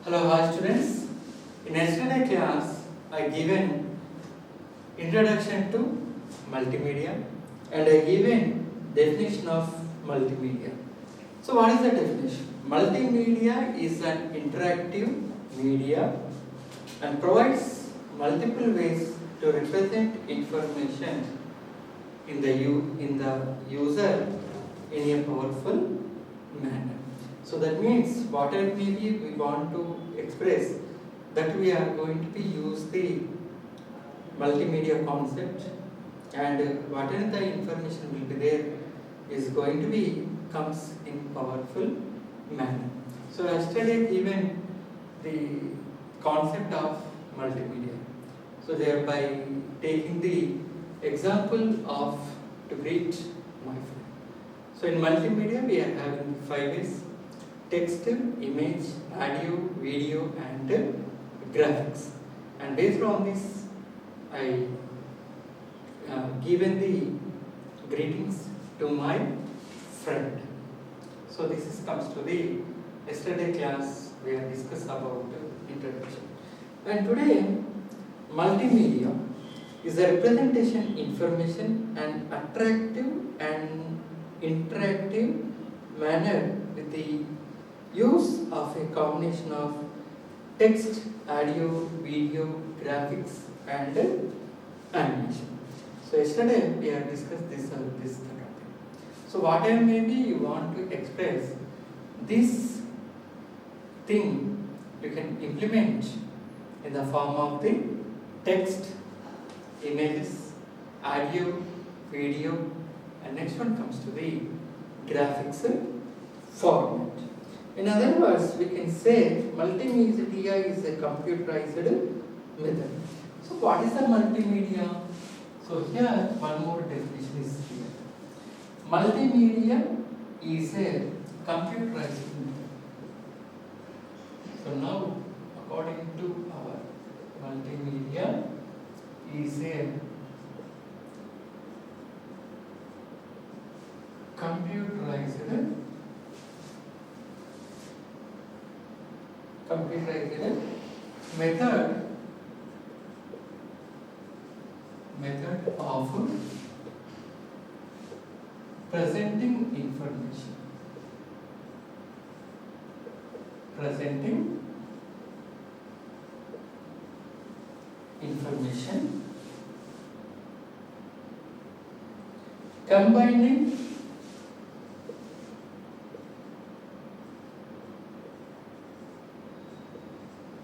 Hello, hi students. In yesterday class, I given introduction to multimedia and I given definition of multimedia. So, what is the definition? Multimedia is an interactive media and provides multiple ways to represent information in the user in a powerful manner. So that means whatever maybe we want to express, that we are going to be use the multimedia concept, and whatever the information will be there is going to be comes in powerful manner. So yesterday given the concept of multimedia. So thereby taking the example of to greet my friend. So in multimedia we are having 5 ways: text, image, audio, video and graphics. And based on this I given the greetings to my friend. So this is comes to the yesterday class we have discussed about introduction. And today multimedia is a representation information and attractive and interactive manner with the use of a combination of text, audio, video, graphics and animation. So yesterday we have discussed this topic. So whatever maybe you want to express, this thing you can implement in the form of the text, images, audio, video, and next one comes to the graphics format. In other words, we can say multimedia is a computerized method. So what is the multimedia? So here one more definition is here. Multimedia is a computerized method. So now according to our multimedia is a computerized method of presenting information. Combining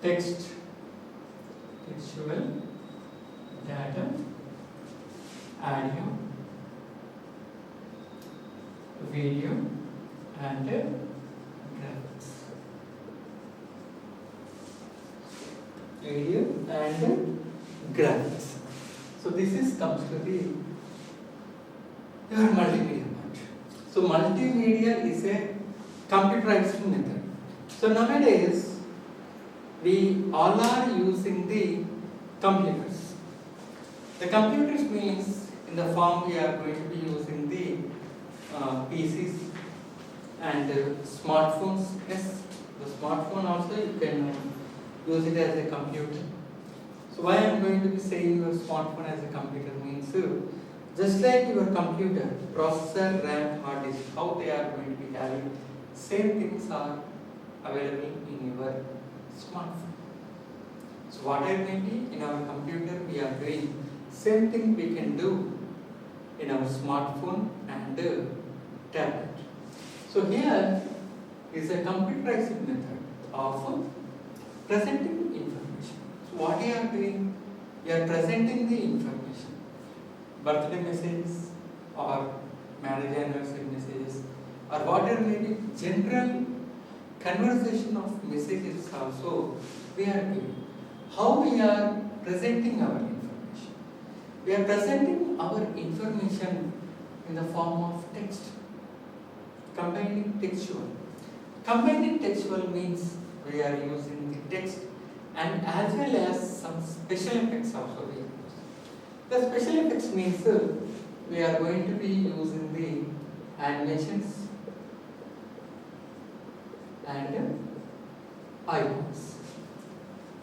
textual data, audio, video and graphics. So this is comes to the your multimedia part. So multimedia is a computerized method. So nowadays we all are using the computers. The computers means in the form we are going to be using the PCs and smartphones. Yes, the smartphone also you can use it as a computer. So why I am going to be saying your smartphone as a computer means just like your computer, processor, RAM, hard disk, how they are going to be having, same things are available in your smartphone. So whatever may be in our computer we are doing, same thing we can do in our smartphone and tablet. So here is a computerized method of presenting information. So what you are doing, you are presenting the information. Birthday messages or marriage anniversary messages or whatever may be general conversation of messages also we are doing. How we are presenting our information? We are presenting our information in the form of text. Combining textual. Combining textual means we are using the text and as well as some special effects also we use. The special effects means we are going to be using the animations and icons.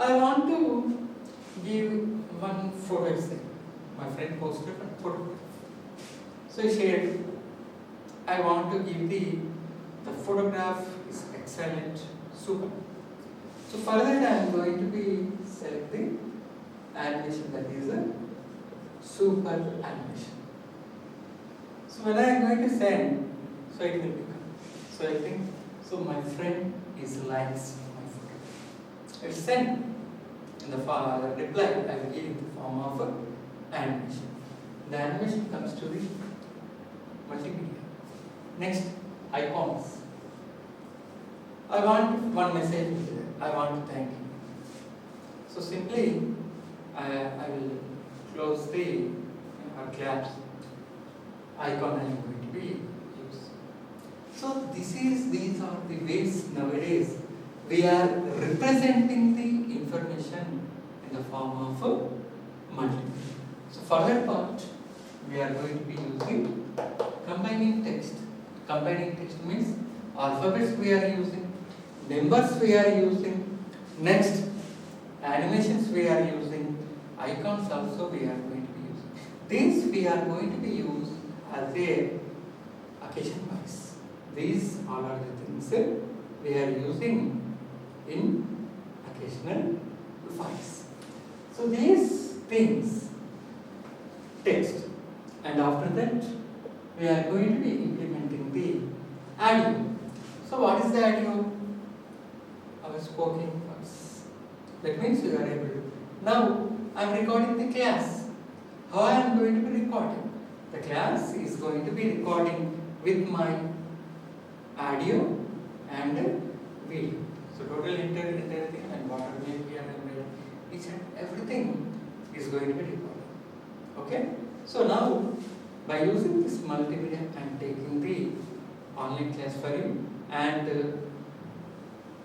I want to give one photo essay. My friend posted a photograph. So he shared, I want to give the photograph is excellent, super. So for that I am going to be selecting animation, that is a super animation. So when I am going to send, so it will become. So I think, so my friend is likes my photo. I will send in the reply, I will give in the form of animation. The animation comes to the multimedia. Next, icons. I want one message there. I want to thank you. So simply, I will close the claps icon I am going to be use. So these are the ways nowadays we are representing the information in the form of multimedia. So for that part, we are going to be using combining text. Combining text means alphabets we are using, numbers we are using, next animations we are using, icons also we are going to be using. These we are going to be used as a occasion wise. These all are the things we are using in occasional wise. So these things, text, and after that we are going to be implementing the audio. So what is the audio? Our spoken words. That means you are able to. Now I am recording the class. How I am going to be recording? The class is going to be recording with my audio and video. So total everything and water maybe and each and everything is going to be recorded. Okay? So now by using this multimedia I am taking the online class for you and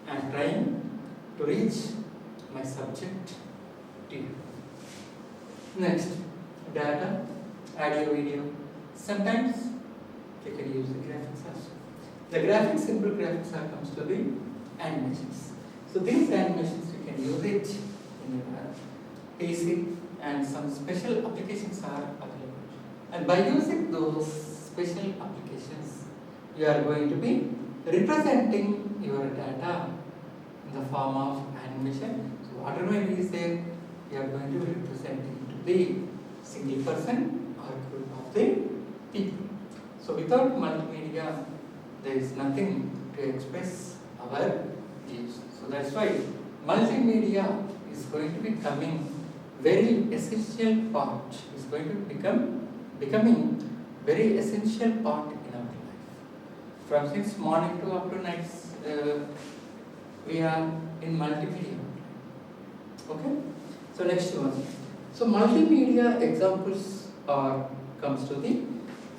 I am trying to reach my subject to you. Next, data, audio, video. Sometimes you can use the graphics also. The graphics, simple graphics are comes to the animations. So these animations you can use it in your PC and some special applications are available. And by using those special applications, you are going to be representing your data in the form of animation. So whatever we say, you are going to be representing to the single person or group of the people. So without multimedia, there is nothing to express our views. So that's why multimedia is going to be becoming very essential part. Is going to becoming very essential part in our life. From since morning to up to night, we are in multimedia. Okay. So next one. So multimedia examples are comes to the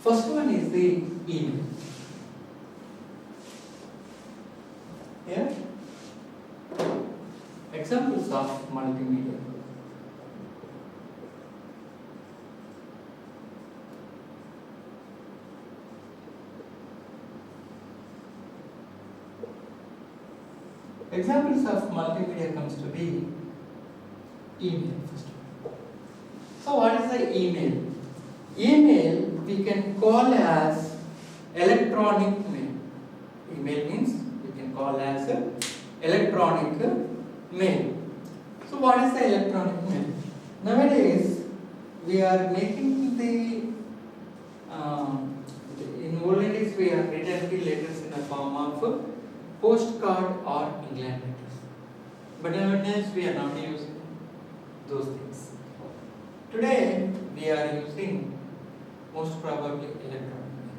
first one is the email. Here, examples of multimedia. Examples of multimedia comes to be email first. So what is the email? Email we can call as electronic mail. Email means we can call as electronic mail. So what is the electronic mail? Nowadays we are making in olden days we are written the letters in the form of postcard or England letters. But nowadays we are not using those things. Today we are using most probably electronic mail.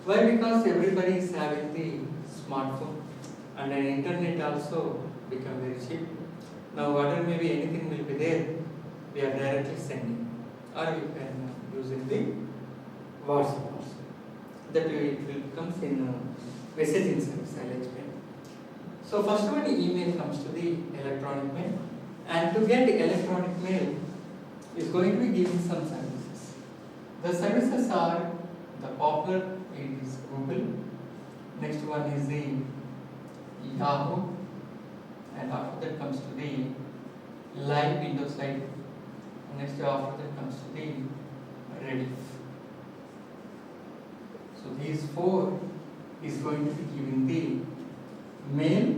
Why? Because everybody is having the smartphone and an internet also become very cheap. Now whatever maybe anything will be there, we are directly sending, or you can using the WhatsApp also. That it will come in messaging service. I'll explain. So first one, email comes to the electronic mail, and to get electronic mail is going to be giving some services. The services are the popular is Google. Next one is the Yahoo, and after that comes to the live Windows ID. Next after that comes to the Rediff. So these four is going to be giving the mail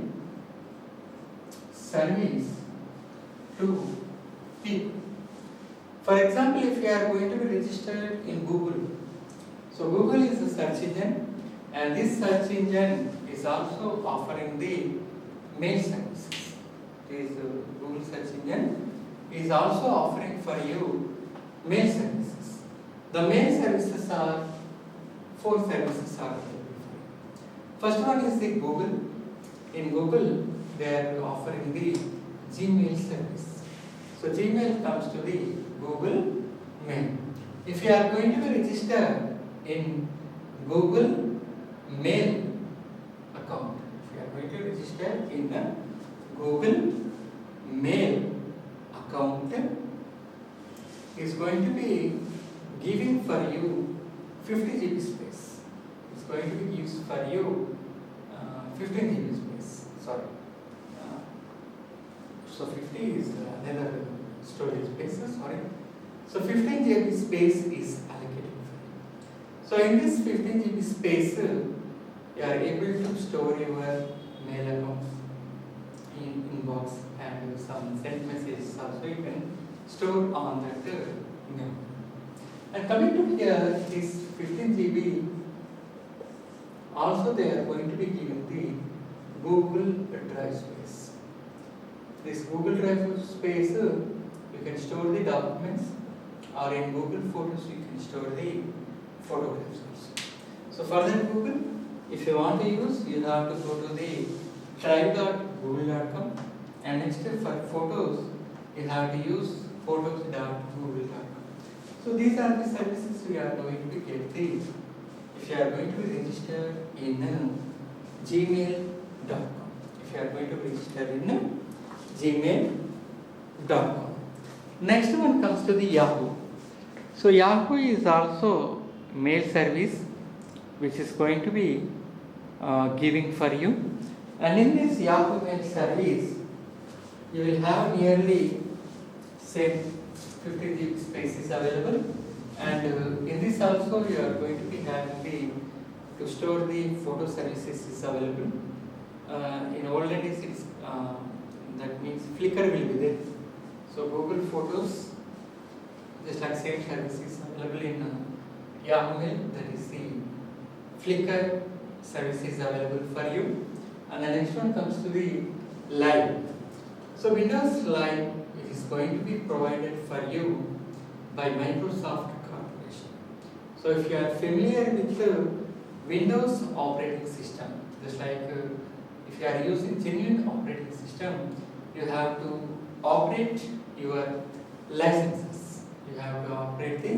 service to people. For example, if you are going to be registered in Google, so Google is a search engine, and this search engine is also offering the mail services. This Google search engine is also offering for you mail services. The mail services are four services are available. First one is the Google. In Google, they are offering the Gmail service. So Gmail comes to the Google Mail. If you are going to be registered in Google Mail account, if you are going to register in a Google Mail account, is going to be giving for you 50 GB space. It's going to be used for you 15 GB space. Sorry. So 50 is another storage space. Sorry. So 15 GB space is allocated for you. So in this 15 GB space, you are able to store your mail accounts in inbox and some sent messages also you can store on that mail. And coming to here, this 15 GB, also they are going to be given the Google Drive space. This Google Drive space, you can store the documents, or in Google Photos you can store the photographs also. So for that Google, if you want to use, you have to go to the drive.google.com, and next for photos, you have to use photos.google.com. So these are the services we are going to get the, if you are going to be registered in gmail.com. If you are going to register in gmail.com. Next one comes to the Yahoo. So Yahoo is also mail service which is going to be giving for you. And in this Yahoo mail service, you will have nearly same 50 GB space is available, and in this also you are going to be having the, to store the photo services is available. In olden days it is, that means Flickr will be there. So Google Photos, just like same service is available in Yahoo Mail, that is the Flickr service is available for you. And the next one comes to the Live. So Windows Live is going to be provided for you by Microsoft Corporation. So if you are familiar with the Windows operating system, just like if you are using genuine operating system, you have to operate your licenses. You have to operate the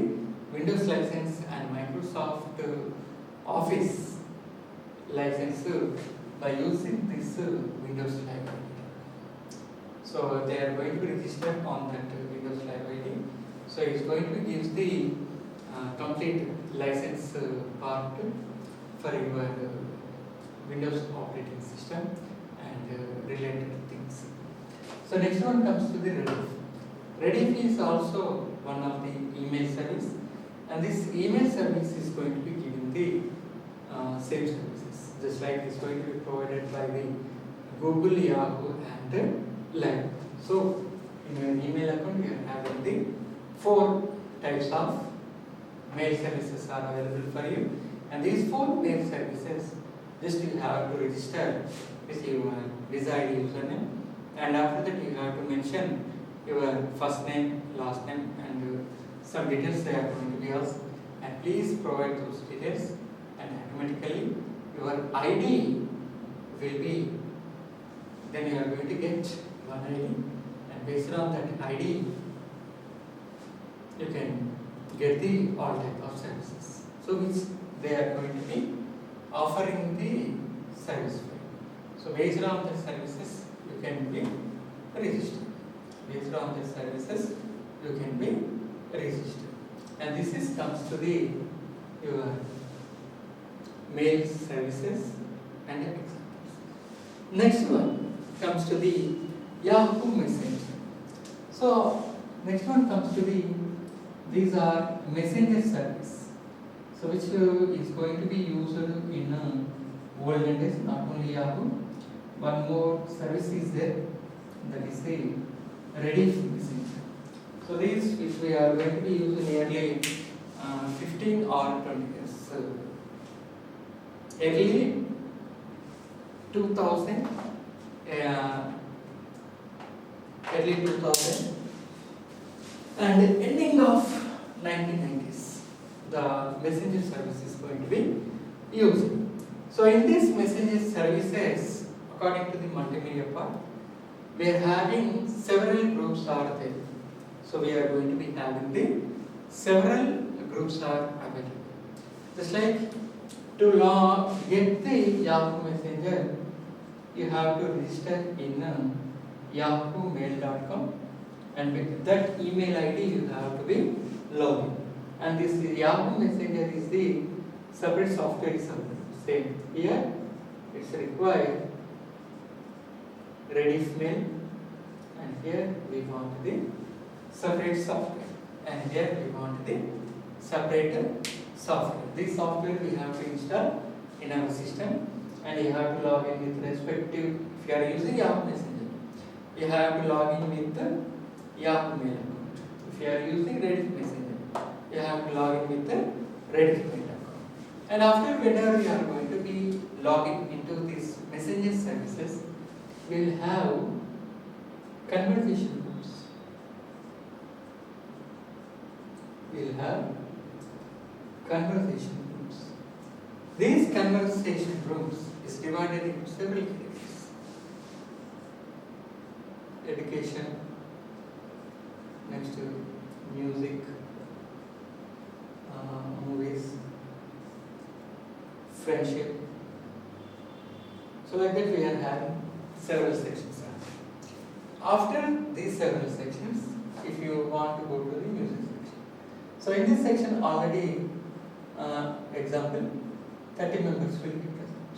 Windows license and Microsoft Office license by using this Windows Live ID. So they are going to be registered on that Windows Live ID. So it's going to give the complete license part for your Windows operating system and related things. So next one comes to the Rediff. Rediff is also one of the email service, and this email service is going to be giving the same services, just like it's going to be provided by the Google, Yahoo, and Live. So in your email account, you are having the four types of mail services are available for you, and these four mail services, just you have to register with your desired username, and after that you have to mention your first name, last name, and some details they are going to be asked, and please provide those details, and automatically your ID will be, then you are going to get one ID, and based on that ID you can get the all type of services. So which they are going to be offering the service for you. So based on the services you can be registered. Based on the services you can be registered. And this is comes to the your mail services and examples. Next one comes to the Yahoo Messenger. So next one comes to these are messenger service. So which is going to be used in olden days, not only Yahoo. One more service is there, that is the Redis messenger. So these which we are going to be using nearly 15 or 20 years. Early 2000, early 2000 and ending of 1990s, the messenger service is going to be used. So in these messenger services, according to the multimedia part, we are having several groups are there. So we are going to be having the several groups are available. Just like to get the Yahoo Messenger, you have to register in yahoomail.com, and with that email ID you have to be logged in. And this Yahoo Messenger is the separate software is same. Here it's required Redis mail, and here we want the separate software, and here we want the separate software. This software we have to install in our system, and you have to log in with respective. If you are using Yahoo Messenger, you have to log in with the Yahoo mail account. If you are using Redis Messenger, you have to log in with the Redis mail account. And after whenever you are going to be logging into these messenger services, we will have conversation groups. We will have conversation groups. These conversation groups is divided into several categories. Education, next to music, movies, friendship. So like that we are having several sections. After these several sections, if you want to go to the music section. So in this section already, example, 30 members will be present.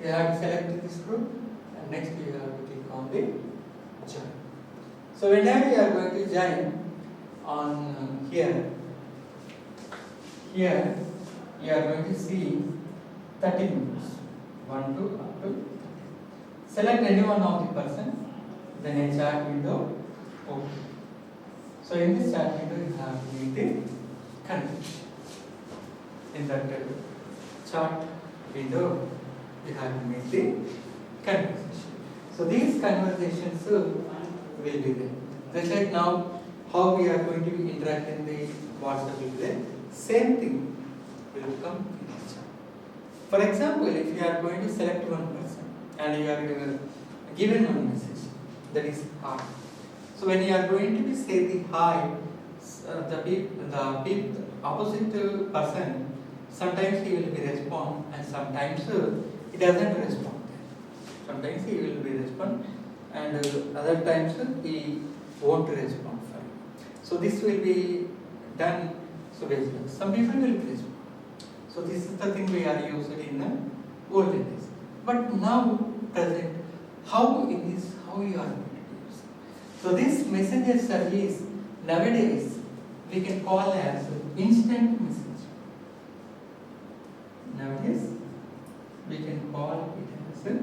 You have to select this group, and next you have to click on the join. So whenever you are going to join on here you are going to see 30 members, 1, 2, up to 30. Select any one of the person, then a chat window open. So in this chat window you have to make the conversation. In that chat window you have to make the conversation. So these conversations will be there. Just like now how we are going to be interacting the WhatsApp will be there. Same thing will come in the chat. For example, if you are going to select one person and you are given one message, that is hi. So when you are going to be say the hi, the opposite person, sometimes he will be respond and sometimes he doesn't respond. Sometimes he will be respond and other times he won't respond for you. So this will be done. So basically, some people will respond. So this is the thing we are used in the olden days. But now present, how you are going to use? So this messenger service nowadays we can call as instant message. Nowadays we can call it as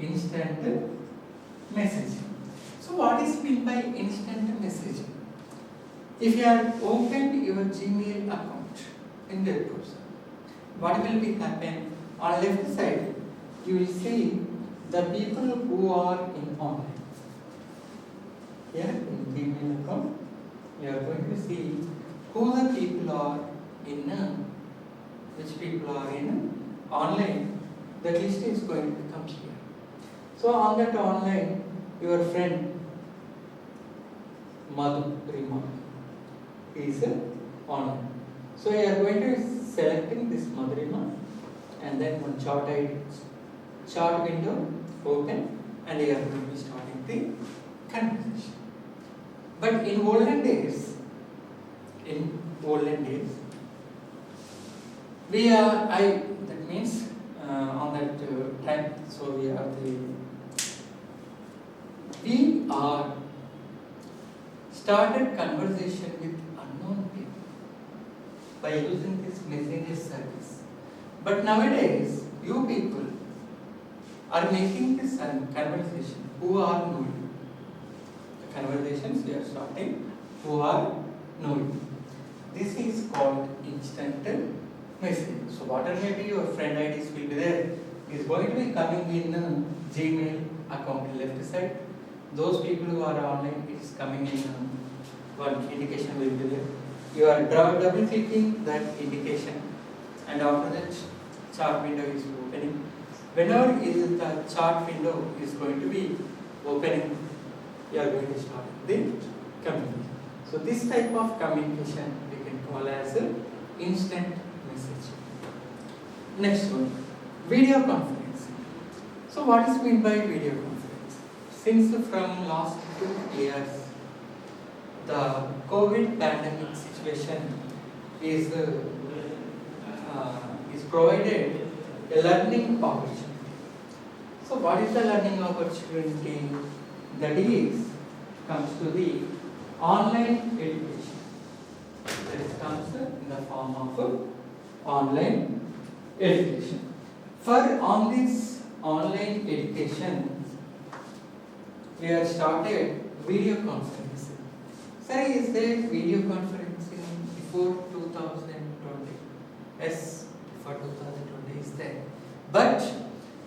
instant messaging. So what is meant by instant messaging? If you have opened your Gmail account in that browser, what will be happen? On left side, you will see the people who are in online. Here in Gmail account, you are going to see who the people are in, which people are in online. The list is going to come here. So on that online, your friend Madhurima is online. So you are going to be selecting this Madhurima, and then one chart window open, and you are going to be starting the conversation. But in olden days, that means on that time, so we are started conversation with unknown people by using this messenger service. But nowadays, you people are making this conversation who are knowing. The conversations we are starting who are knowing. This is called instant messaging. So whatever may be your friend IDs will be there, is going to be coming in Gmail account left side. Those people who are online, it is coming in one indication will be there. You are double clicking that indication, and after that chart window is opening. Whenever is the chart window is going to be opening, you are going to start the communication. So this type of communication we can call as instant message. Next one, video conferencing. So what is meant by video conference? Since from last 2 years, the COVID pandemic situation is provided a learning opportunity. So what is the learning opportunity? That is comes to the online education. That comes in the form of online education. On this online education, we have started video conferencing. Sir, is there video conferencing before 2020? Yes, before 2020 is there. But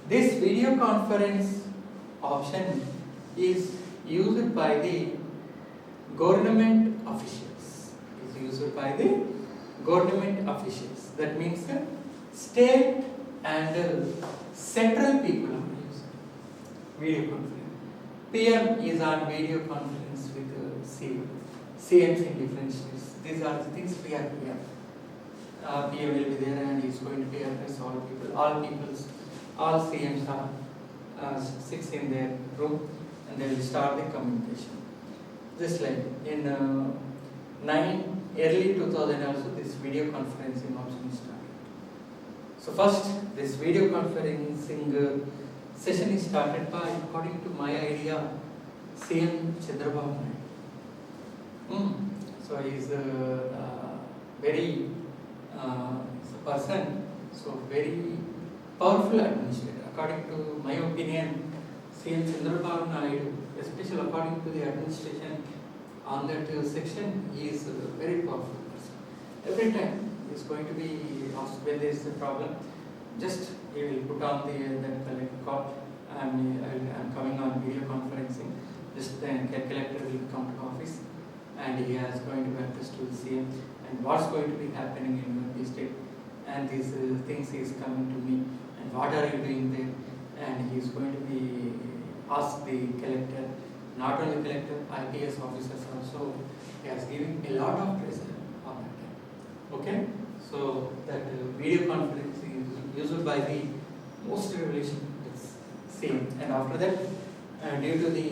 this video conference option is used by the government officials. Is used by the government officials. That means state and central people are using video conference. PM is on video conference with CMs in different states. These are the things we are here. PM will be there and he is going to be address all people. All CMs are 6 in their room and they will start the communication. Just like in early 2000 also this video conferencing option started. So first this video conferencing session is started by, according to my idea, CM Chandrababu Naidu. So he is a very person, so very powerful administrator. According to my opinion, CM Chandrababu Naidu, especially according to the administration on that section, he is a very powerful person. Every time he is going to be asked when there is a problem, just he will put on that call. I'm coming on video conferencing. Just then collector will come to office and he is going to address to the CM and what's going to be happening in the state and these things is coming to me and what are you doing there, and he is going to be ask the collector, not only collector, IPS officers also. He is giving a lot of pressure on that time. Okay, so that video conferencing is used by the most revelation same, and after that due to the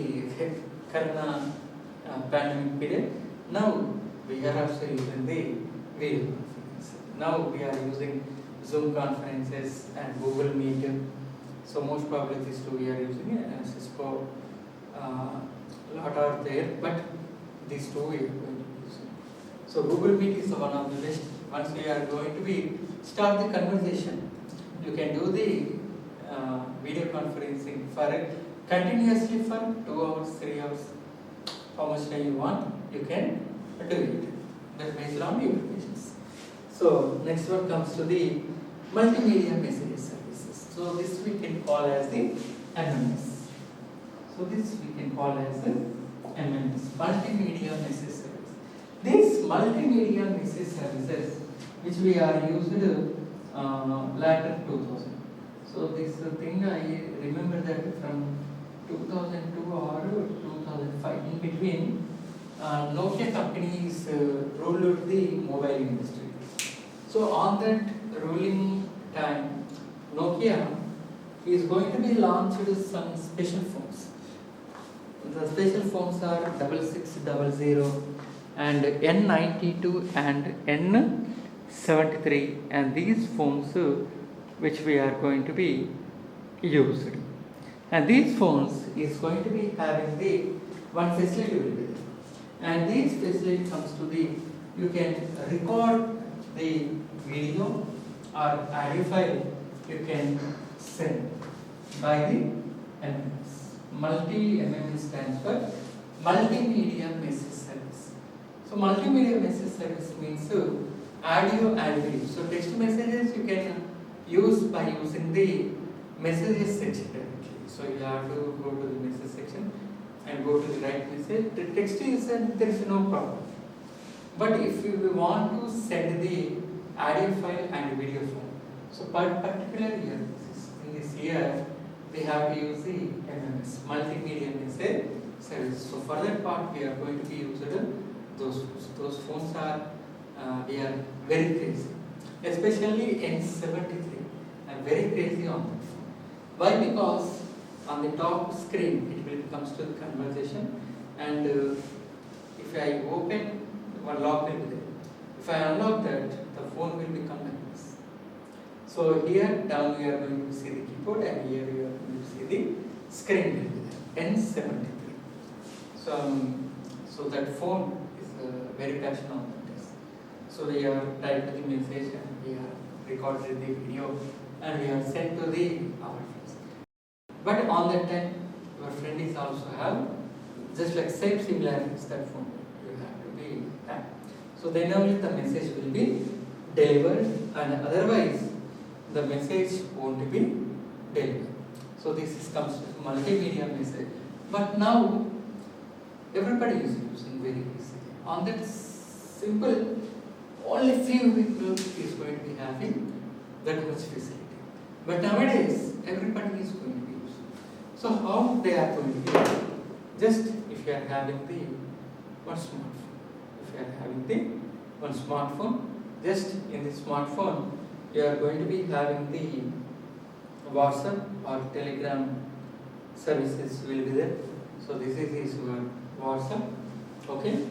corona pandemic period, now we are also using the video conference. Now we are using Zoom conferences and Google Meet. So most probably these two we are using it, and Cisco lot are there, but these two we are going to use. So Google Meet is one of the best. Once we are going to be start the conversation, you can do the video conferencing for continuously for 2 hours, 3 hours. How much time you want, you can do it. That based on your patience. So next one comes to the multimedia message services. So this we can call as the MMS. So this we can call as the MMS, multimedia message service. These multimedia message services, which we are used later 2000. So this thing I remember that from 2002 or 2005 in between, Nokia companies ruled the mobile industry. So on that ruling time, Nokia is going to be launched some special phones. The special phones are 6600 and N92 and N73, and these phones which we are going to be used. And these phones is going to be having the one facility will be there. And this facility comes to the, you can record the video or audio file, you can send by the MMS. Multi-MMS stands for Multimedia Message Service. So multimedia message service means audio and video. So text messages you can use by using the messages section directly. So you have to go to the message section and go to the right message. The text is there is no problem. But if you want to send the audio file and video file, so particularly here, in this year, we have to use the MMS, Multimedia Message Service. So for that part, we are going to be using those phones. Those phones are, we are very crazy, especially N73. I'm very crazy on that phone. Why? Because on the top screen, it will comes to the conversation, and if I open, one lock will be there. If I unlock that, the phone will become like this. So here down you are going to see the keyboard, and here you are going to see the screen will be there. N73. So that phone is very passionate on that. So we have typed the message and we have recorded the video and we have sent to the our friends. But on that time, your friend is also have just like same similarities that phone. You have to be that. So then only the message will be delivered, and otherwise the message won't be delivered. So this is comes to multimedia message. But now everybody is using very easily. On that simple, only few people is going to be having that much facility. But nowadays, everybody is going to be using. So how they are going to be? Just if you are having the one smartphone. If you are having the one smartphone, just in the smartphone, you are going to be having the WhatsApp or Telegram services will be there. So this is your WhatsApp. Okay.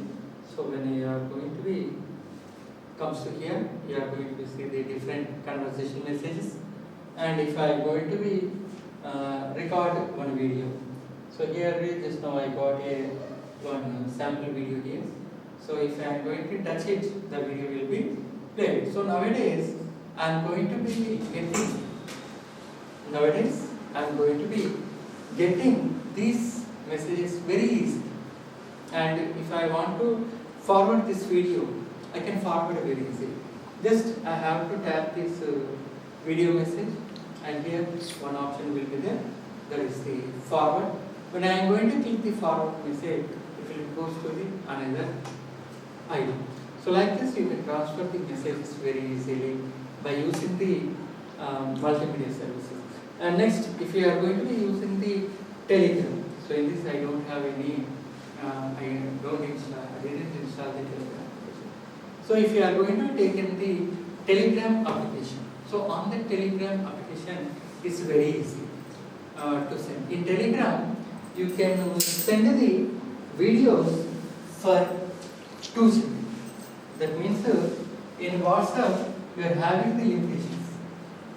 So when you are going to be comes to here, you are going to see the different conversation messages. And if I am going to be record one video, so here just now I got a one sample video here. So if I am going to touch it, the video will be played. So nowadays I am going to be getting these messages very easy. And if I want to forward this video, I can forward very easily. Just I have to tap this video message, and here one option will be there, that is the forward. When I am going to click the forward message, it will go to the another item. So like this you can transfer the messages very easily by using the multimedia services. And next, if you are going to be using the Telegram, so in this I don't have any, I didn't install the Telegram application. So if you are going to take in the Telegram application, so on the Telegram application it's very easy to send. In Telegram, you can send the videos for 2 GB. That means in WhatsApp you are having the limitations.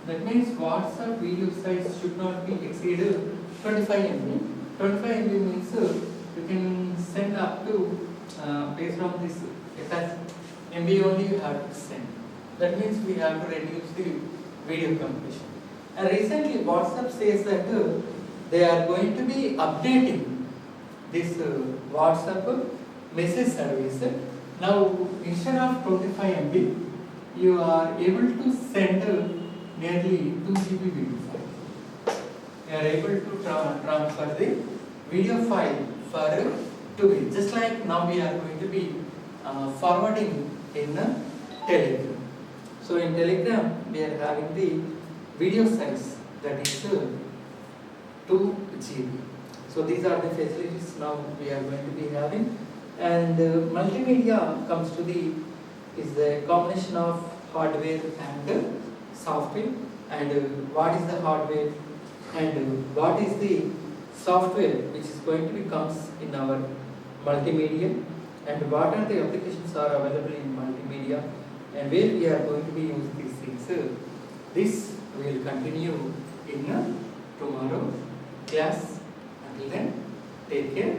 That means WhatsApp video size should not be exceeded 25 MB. 25 MB means you can send up to based on this MB only you have to send. That means we have to reduce the video compression. And recently WhatsApp says that they are going to be updating this WhatsApp message service. Now instead of 25 MB, you are able to send nearly 2 GB video file. You are able to transfer the video file for 2 GB. Just like now we are going to be forwarding in Telegram. So in Telegram we are having the video size that is 2 GB. So these are the facilities now we are going to be having. And multimedia comes to the is the combination of hardware and software. And what is the hardware and what is the software which is going to be comes in our multimedia, and what are the applications are available in multimedia, and where we are going to be using these things. This will continue in tomorrow class. Until then, take care.